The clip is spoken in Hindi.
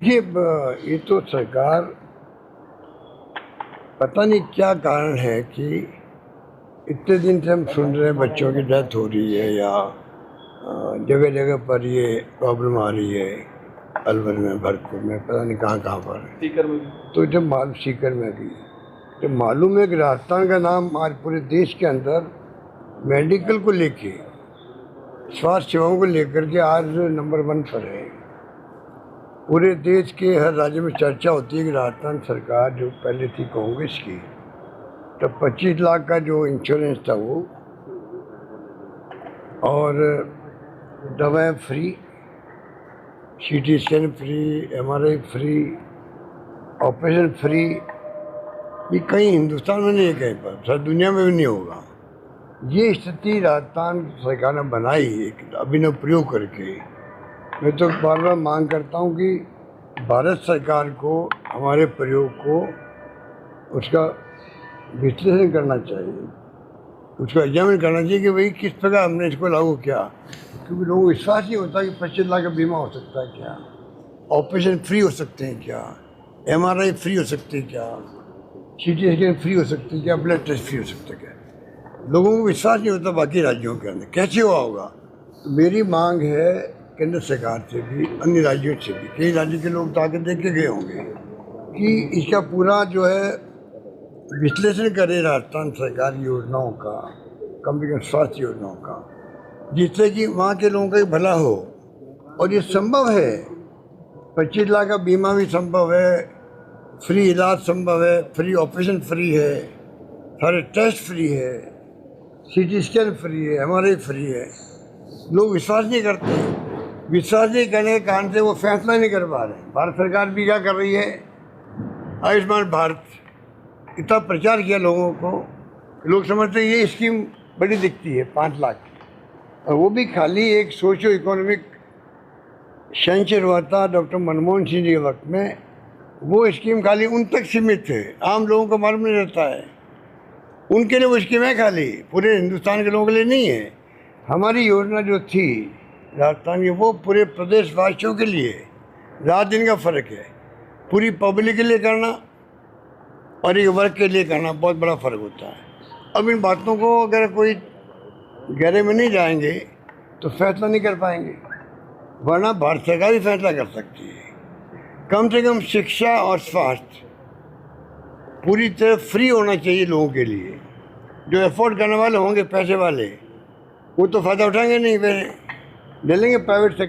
ये तो सरकार पता नहीं क्या कारण है कि इतने दिन से हम सुन रहे हैं बच्चों की डेथ हो रही है या जगह जगह पर ये प्रॉब्लम आ रही है। अलवर में, भरतपुर में, पता नहीं कहाँ कहाँ पर, सीकर में भी। तो जब मालूम, सीकर में भी, जब मालूम है कि राजस्थान का नाम आज पूरे देश के अंदर मेडिकल को लेके, स्वास्थ्य सेवाओं को लेकर के आज नंबर 1 पर है। पूरे देश के हर राज्य में चर्चा होती है कि राजस्थान सरकार जो पहले थी कांग्रेस की, तो 25 लाख का जो इंश्योरेंस था वो, और दवाएं free, CT scan free, MRI free, operation free, ये कहीं हिंदुस्तान में नहीं है, कहीं पर सारी दुनिया में भी नहीं होगा। ये स्थिति राजस्थान सरकार ने बनाई एक अभिनव प्रयोग करके। मैं तो बार बार मांग करता हूँ कि भारत सरकार को हमारे प्रयोग को उसका विश्लेषण करना चाहिए, उसका एग्जामिन करना चाहिए कि भाई किस प्रकार हमने इसको लागू किया, क्योंकि लोगों को विश्वास नहीं होता कि 25 लाख का बीमा हो सकता है क्या, ऑपरेशन फ्री हो सकते हैं क्या, एमआरआई फ्री हो सकती है क्या, सीटी स्कैन फ्री हो सकती है क्या, ब्लड टेस्ट फ्री हो सकता है क्या। लोगों को विश्वास नहीं होता बाकी राज्यों के अंदर, कैसे हुआ होगा। तो मेरी मांग है केंद्र सरकार से भी, अन्य राज्यों से भी, कई राज्य के लोग तो आके देख के गए होंगे, कि इसका पूरा जो है विश्लेषण करे राजस्थान सरकार योजनाओं का, कम से कम स्वास्थ्य योजनाओं का, जिससे कि वहाँ के लोगों का भला हो। और ये संभव है, 25 लाख का बीमा भी संभव है, फ्री इलाज संभव है, फ्री ऑपरेशन फ्री है, सारे टेस्ट फ्री है, सीटी स्कैन फ्री है, एमआरआई फ्री है। लोग विश्वास नहीं करते, विश्वास नहीं करने के कारण से वो फैसला नहीं कर पा रहे। भारत सरकार भी क्या कर रही है, आयुष्मान भारत इतना प्रचार किया लोगों को, लोग समझते हैं ये स्कीम बड़ी दिखती है 5 लाख, और वो भी खाली एक सोशो इकोनॉमिक सेंचर हुआ था डॉक्टर मनमोहन सिंह जी के वक्त में। वो स्कीम खाली उन तक सीमित है, आम लोगों को मालूम नहीं रहता है, उनके लिए वो स्कीम है, खाली पूरे हिंदुस्तान के लोगों के लिए नहीं है। हमारी योजना जो थी राजस्थान की, वो पूरे प्रदेशवासियों के लिए, रात दिन का फ़र्क है। पूरी पब्लिक के लिए करना और एक वर्ग के लिए करना बहुत बड़ा फ़र्क होता है। अब इन बातों को अगर कोई गहरे में नहीं जाएंगे तो फैसला नहीं कर पाएंगे, वरना भारत सरकार ही फैसला कर सकती है। कम से कम शिक्षा और स्वास्थ्य पूरी तरह फ्री होना चाहिए लोगों के लिए। जो अफोर्ड करने वाले होंगे, पैसे वाले, वो तो फ़ायदा उठाएंगे नहीं, वे ले लेंगे प्राइवेट सेक्टर।